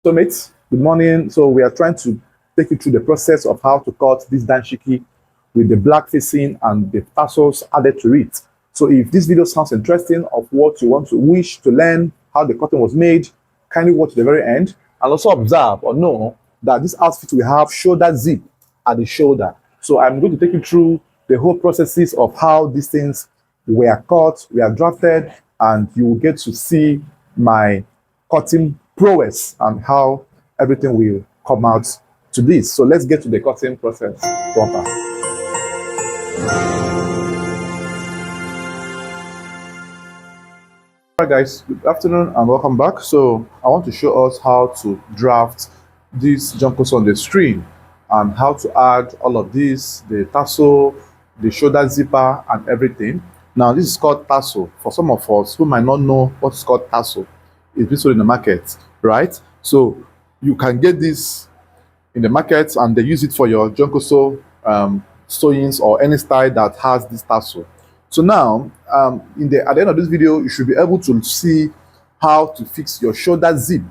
So mates, good morning. So we are trying to take you through the process of how to cut this danshiki with the black facing and the tassels added to it. So if this video sounds interesting of what you want to wish to learn, how the cutting was made, kindly watch the very end and also observe or know that this outfit we have shoulder zip at the shoulder. So I'm going to take you through the whole processes of how these things were cut, were drafted, and you will get to see my cutting prowess and how everything will come out to this. So let's get to the cutting process proper. Alright guys, good afternoon and welcome back. So I want to show us how to draft these jumpers on the screen and how to add all of this, the tassel, the shoulder zipper and everything. Now this is called tassel. For some of us who might not know what is called tassel, it's been sold in the market, right? So you can get this in the market and they use it for your junkoso sewings or any style that has this tassel. So now at the end of this video, you should be able to see how to fix your shoulder zip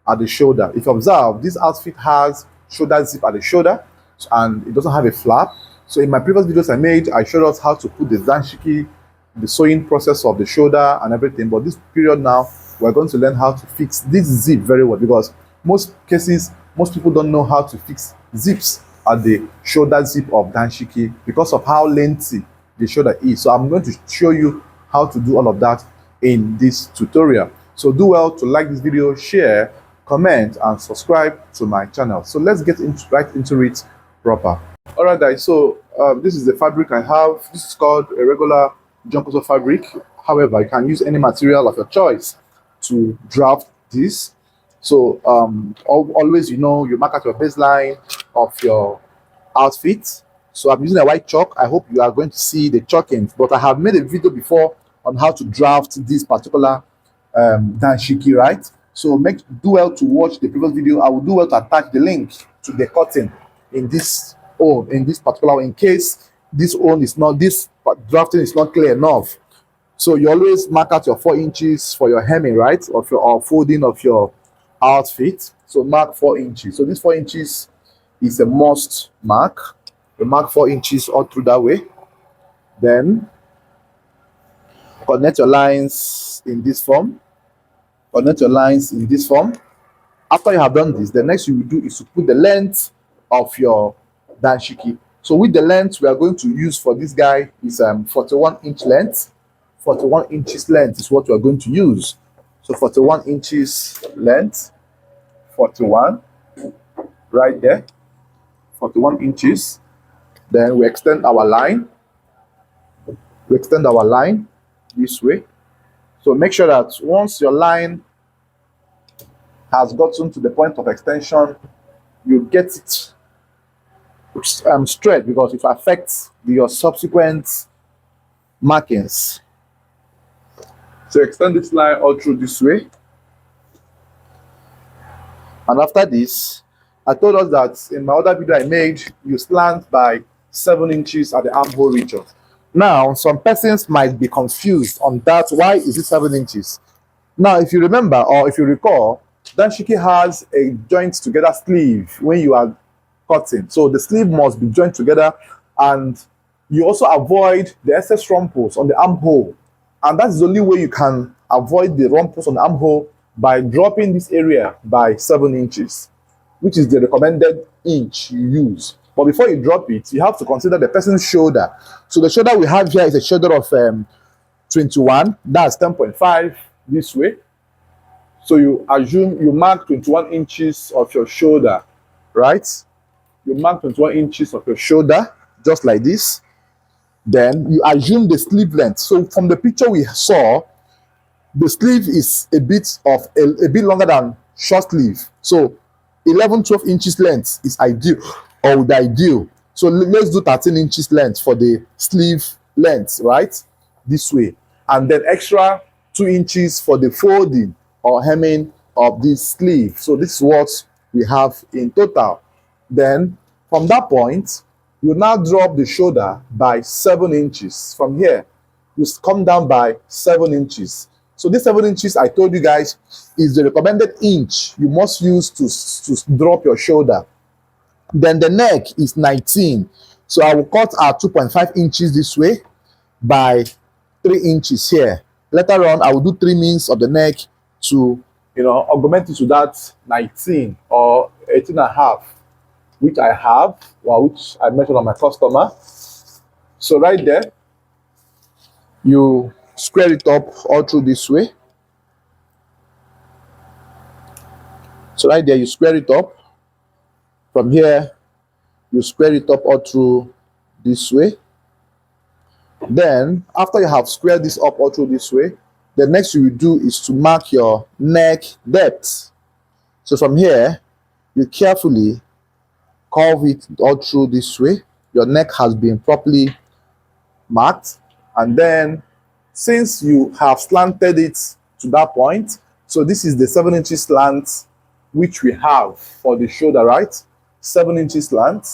at the shoulder. If you observe, this outfit has shoulder zip at the shoulder and it doesn't have a flap. So in my previous videos I made, I showed us how to put the danshiki, the sewing process of the shoulder and everything. But this period now, we're going to learn how to fix this zip very well, because most cases, most people don't know how to fix zips at the shoulder zip of danshiki because of how lengthy the shoulder is. So I'm going to show you how to do all of that in this tutorial. So do well to like this video, share, comment and subscribe to my channel. So let's get right into it proper. All right guys, so this is the fabric I have. This is called a regular junkoso fabric. However, you can use any material of your choice to draft this. So always, you know, you mark out your baseline of your outfit. So I'm using a white chalk. I hope you are going to see the chalking, but I have made a video before on how to draft this particular danshiki, right? So do well to watch the previous video. I will do well to attach the link to the cutting in this particular one, in case this drafting is not clear enough. So you always mark out your 4 inches for your hemming, right, of your folding of your outfit. So mark 4 inches. So this 4 inches is a must mark. You mark 4 inches all through that way. Then connect your lines in this form. Connect your lines in this form. After you have done this, the next you will do is to put the length of your danshiki. So with the length we are going to use for this guy is 41 inch length. 41 inches length is what we are going to use. So 41 inches length, 41 right there, 41 inches. Then we extend our line. We extend our line this way. So make sure that once your line has gotten to the point of extension, you get it straight, because it affects your subsequent markings. So extend this line all through this way. And after this, I told us that in my other video I made, you slant by 7 inches at the armhole region. Now, some persons might be confused on that. Why is it 7 inches? Now, if you remember or if you recall, danshiki has a joint together sleeve when you are cutting. So the sleeve must be joined together, and you also avoid the excess rumples on the armhole. And that's the only way you can avoid the rumples on the armhole, by dropping this area by 7 inches, which is the recommended inch you use. But before you drop it, you have to consider the person's shoulder. So the shoulder we have here is a shoulder of 21. That's 10.5 this way. So you mark 21 inches of your shoulder, right? You mark 21 inches of your shoulder, just like this. Then you assume the sleeve length. So from the picture we saw, the sleeve is a bit longer than short sleeve. So 11-12 inches length is ideal, or the ideal. So let's do 13 inches length for the sleeve length, right? This way. And then extra 2 inches for the folding or hemming of this sleeve. So this is what we have in total. Then from that point, you now drop the shoulder by 7 inches. From here, you come down by 7 inches. So this 7 inches I told you guys is the recommended inch you must use to drop your shoulder. Then the neck is 19. So I will cut our 2.5 inches this way by 3 inches here. Later on, I will do 3 means of the neck to, augment it to that 19 or 18 and a half, which I have, or which I measured on my customer. So right there, you square it up all through this way. So right there, you square it up. From here, you square it up all through this way. Then, after you have squared this up all through this way, the next you will do is to mark your neck depth. So from here, you carefully curve it all through this way. Your neck has been properly marked. And then, since you have slanted it to that point, so this is the 7 inches slant which we have for the shoulder, right? 7 inches slant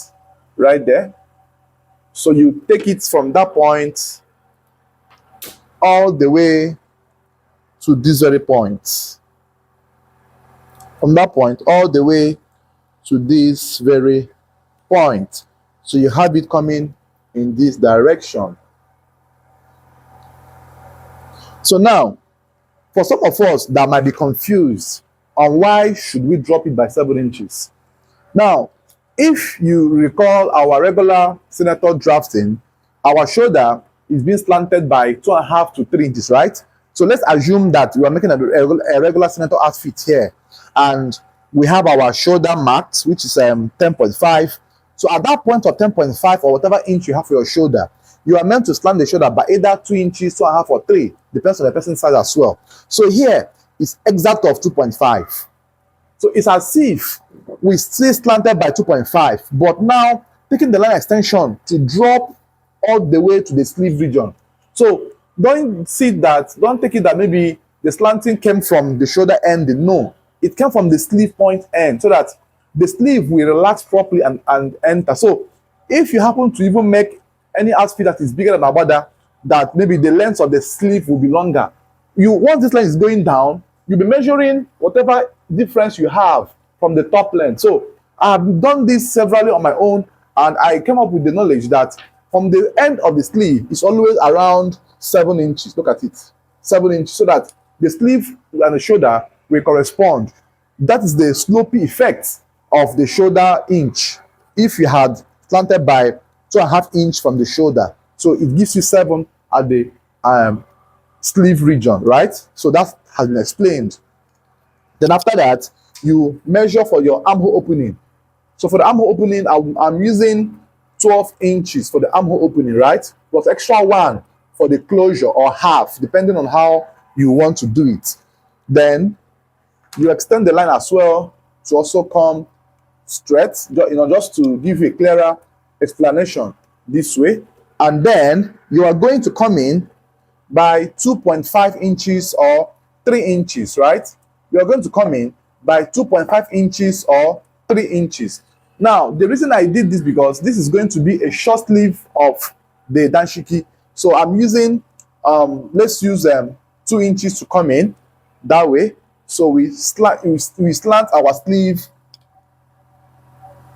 right there. So you take it from that point all the way to this very point. From that point all the way to this very point. So you have it coming in this direction. So now, for some of us that might be confused on why should we drop it by 7 inches. Now, if you recall our regular senator drafting, our shoulder is being slanted by 2.5 to 3 inches, right? So let's assume that we are making a regular senator outfit here, and we have our shoulder marked, which is 10.5. So at that point of 10.5 or whatever inch you have for your shoulder, you are meant to slant the shoulder by either 2 inches, 2.5, or 3, depends on the person's size as well. So here is exact of 2.5. So it's as if we still slanted by 2.5, but now taking the line extension to drop all the way to the sleeve region. So don't take it that maybe the slanting came from the shoulder end. No, it came from the sleeve point end, so that the sleeve will relax properly and enter. So if you happen to even make any outfit that is bigger than abada, that maybe the length of the sleeve will be longer, once this line is going down, you'll be measuring whatever difference you have from the top length. So I've done this severally on my own, and I came up with the knowledge that from the end of the sleeve is always around 7 inches. Look at it, 7 inches, so that the sleeve and the shoulder will correspond. That is the slopey effect of the shoulder inch. If you had slanted by 2.5 inches from the shoulder, so it gives you 7 at the sleeve region, right? So that has been explained. Then after that, you measure for your armhole opening. So for the armhole opening, I'm using 12 inches for the armhole opening, right? Plus extra 1 for the closure, or half, depending on how you want to do it. Then you extend the line as well to also come straight, just to give you a clearer explanation this way. And then you are going to come in by 2.5 inches or 3 inches, right? You are going to come in by 2.5 inches or 3 inches. Now, the reason I did this, because this is going to be a short sleeve of the danshiki. So I'm using, let's use 2 inches to come in that way. So we slant our sleeve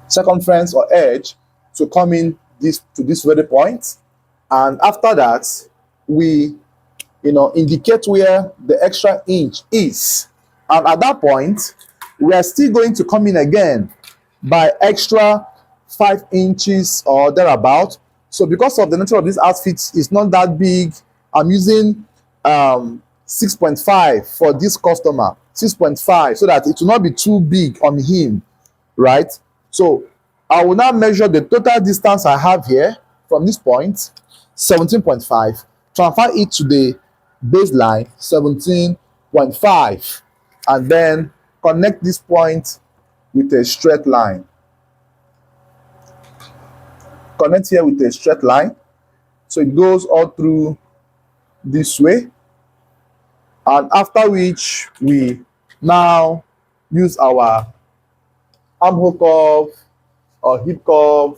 circumference or edge to come in to this very point. And after that, we indicate where the extra inch is. And at that point, we are still going to come in again by extra 5 inches or thereabout. So because of the nature of this outfit, it's not that big. I'm using 6.5 for this customer, 6.5, so that it will not be too big on him, right? So I will now measure the total distance I have here from this point, 17.5, transfer it to the baseline, 17.5, and then connect this point with a straight line. Connect here with a straight line. So it goes all through this way. And after which we now use our armhole curve or hip curve,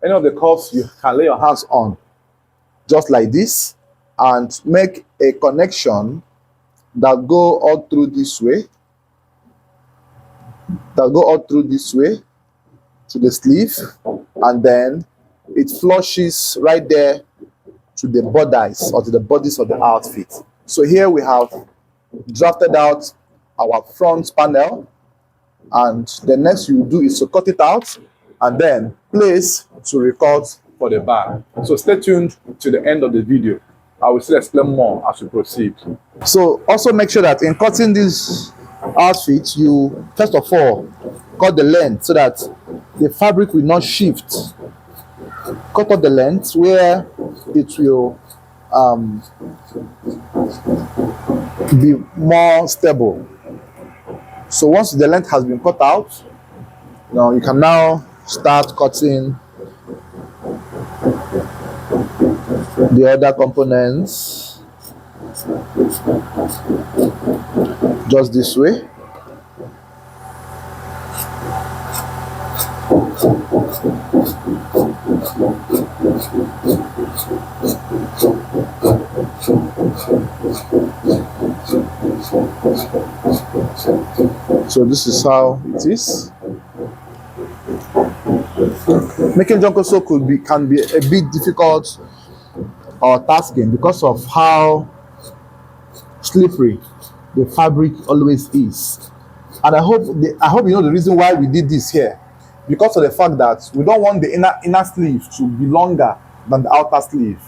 any of the curves you can lay your hands on, just like this, and make a connection that go all through this way, to the sleeve, and then it flushes right there to the bodies or to the bodies of the outfit. So here we have drafted out our front panel, and the next you do is to cut it out and then place to recut for the back. So stay tuned to the end of the video. I will still explain more as we proceed. So also make sure that in cutting this outfit, you first of all cut the length so that the fabric will not shift. Cut off the length where it will be more stable. So once the length has been cut out, now you can now start cutting the other components just this way. So this is how it is. Making Jonkoso can be a bit difficult or tasking because of how slippery the fabric always is. And I hope you know the reason why we did this here, because of the fact that we don't want the inner sleeve to be longer than the outer sleeve.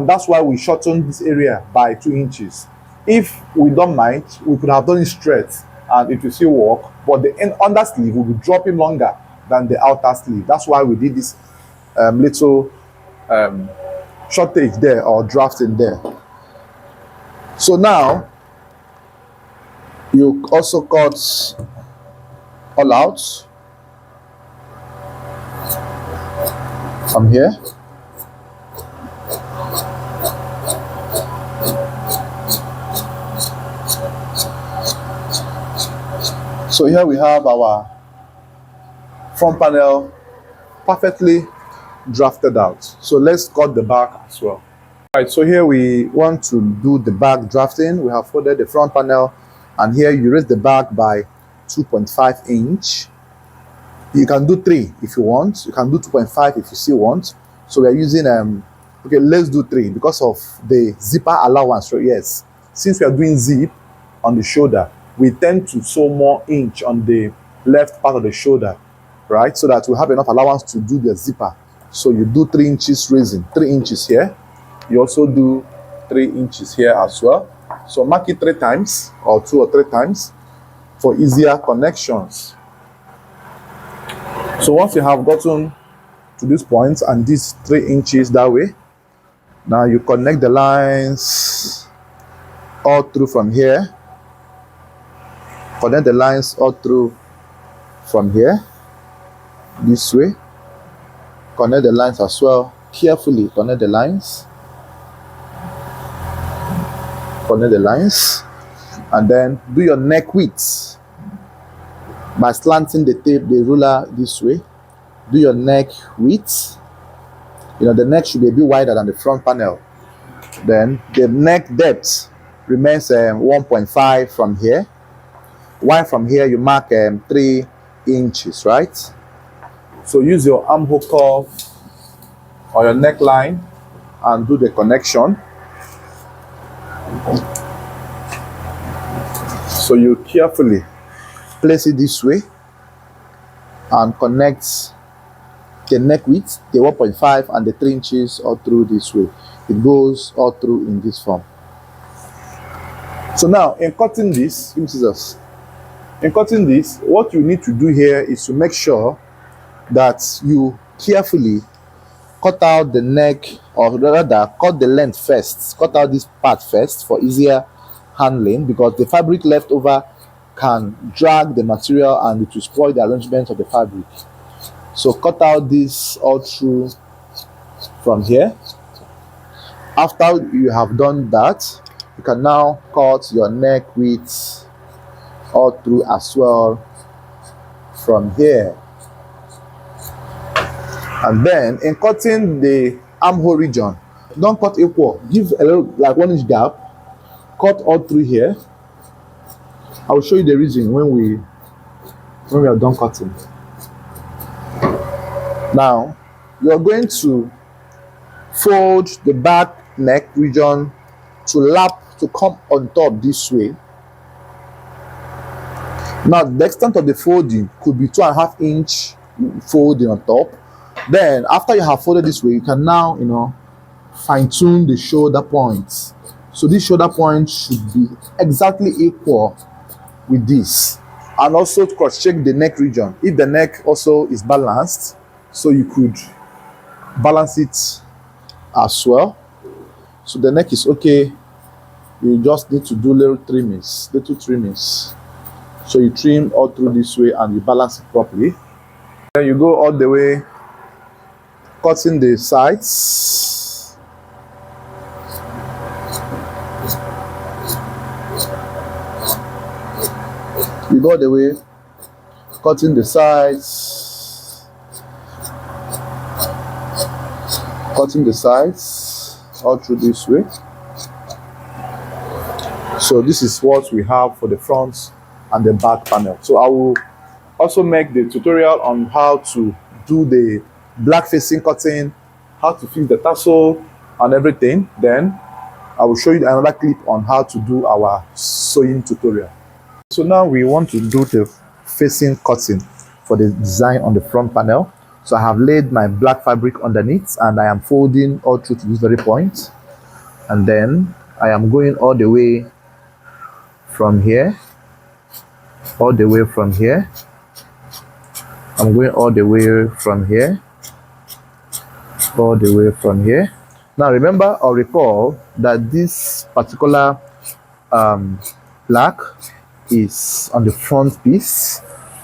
That's why we shortened this area by 2 inches. If we don't mind, we could have done it straight and it will still work, but the under sleeve will be dropping longer than the outer sleeve. That's why we did this little shortage there, or drafting there. So now you also cut all out from here. So here we have our front panel perfectly drafted out. So let's cut the back as well. All right, so here we want to do the back drafting. We have folded the front panel, and here you raise the back by 2.5 inch. You can do 3 if you want. You can do 2.5 if you still want. So we are using okay, let's do 3 because of the zipper allowance. So yes, since we are doing zip on the shoulder, we tend to sew more inch on the left part of the shoulder, right? So that we have enough allowance to do the zipper. So you do 3 inches raising, 3 inches here. You also do 3 inches here as well. So mark it 3 times or 2 or 3 times for easier connections. So once you have gotten to this point and these 3 inches that way, now you connect the lines all through from here. Connect the lines all through from here, this way. Connect the lines as well. Carefully connect the lines. Connect the lines. And then do your neck width by slanting the tape, the ruler this way. Do your neck width. You know, the neck should be a bit wider than the front panel. Then the neck depth remains 1.5 from here. While from here you mark 3 inches, right? So use your armhole curve or your neckline and do the connection. So you carefully place it this way and connect the neck width, the 1.5 and the 3 inches all through this way. It goes all through in this form. So now in cutting this, give me scissors. In cutting this, what you need to do here is to make sure that you carefully cut out the neck, or rather cut the length first. Cut out this part first for easier handling, because the fabric left over can drag the material and it will spoil the arrangement of the fabric. So cut out this all through from here. After you have done that, you can now cut your neck width all through as well from here. And then in cutting the armhole region, don't cut equal. Give a little, like 1 inch gap. cut all through here. I will show you the reason when we are done cutting. Now you are going to fold the back neck region to come on top this way. Now the extent of the folding could be 2.5 inch folding on top. Then after you have folded this way, you can now fine-tune the shoulder points. So this shoulder point should be exactly equal with this, and also to cross-check the neck region if the neck also is balanced, so you could balance it as well. So the neck is okay. You just need to do little trimmings. So you trim all through this way and you balance it properly. Then you go all the way, cutting the sides. You go all the way, cutting the sides. Cutting the sides all through this way. So this is what we have for the front and the back panel. So I will also make the tutorial on how to do the black facing cutting, how to fix the tassel and everything. Then I will show you another clip on how to do our sewing tutorial. So now we want to do the facing cutting for the design on the front panel. So I have laid my black fabric underneath and I am folding all through to this very point, and then I am going all the way from here, all the way from here. I'm going all the way from here, all the way from here. Now remember or recall that this particular black is on the front piece,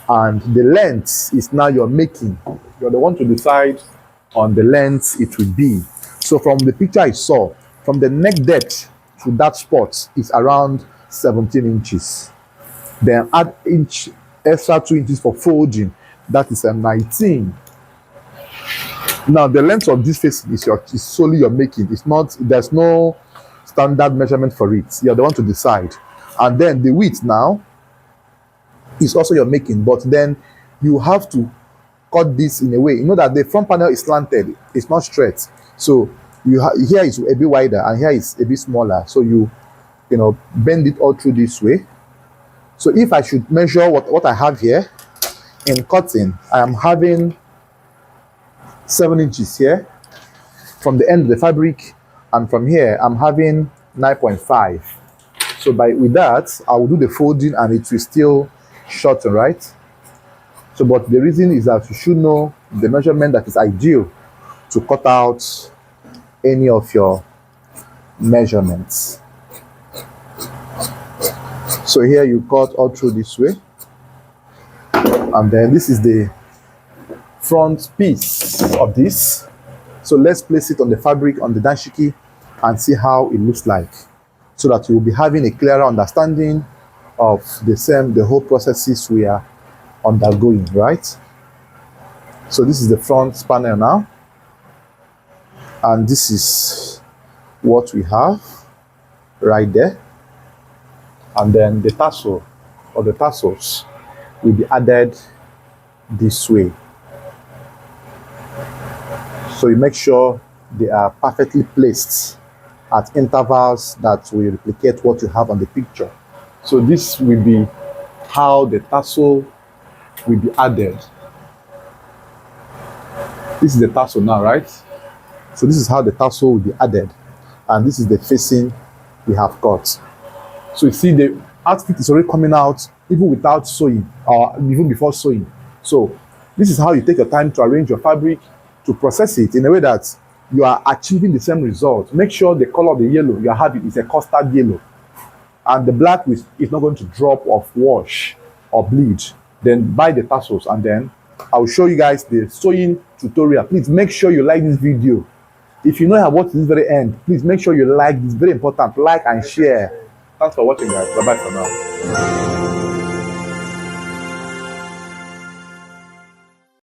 and the length is now you're making. You're the one to decide on the length it will be. So from the picture I saw, from the neck depth to that spot is around 17 inches. Then add extra 2 inches for folding, that is a 19. Now the length of this facing is solely your making. It's not, there's no standard measurement for it. You're the one to decide. And then the width now is also your making, but then you have to cut this in a way, that the front panel is slanted, it's not straight. So here is a bit wider and here is a bit smaller. So you bend it all through this way. So if I should measure what I have here in cutting, I am having 7 inches here from the end of the fabric, and from here I'm having 9.5. So with that I will do the folding and it will still shorten, right? So but the reason is that you should know the measurement that is ideal to cut out any of your measurements. So here you cut all through this way, and then this is the front piece of this. So let's place it on the fabric on the danshiki and see how it looks like, so that you will be having a clearer understanding of the whole processes we are undergoing, right? So this is the front panel now, and this is what we have right there. And then the tassel or the tassels will be added this way. So you make sure they are perfectly placed at intervals that will replicate what you have on the picture. So this will be how the tassel will be added. This is the tassel now, right? So this is how the tassel will be added, and this is the facing we have cut. So you see the outfit is already coming out even without sewing, or even before sewing. So this is how you take your time to arrange your fabric, to process it in a way that you are achieving the same result. Make sure the color of the yellow you are having is a custard yellow, and the black is not going to drop or wash or bleed. Then buy the tassels, and then I will show you guys the sewing tutorial. Please make sure you like this video. If you know how watch this very end, please make sure you like this. Very important, like and share. Thanks for watching, guys. Bye bye for now.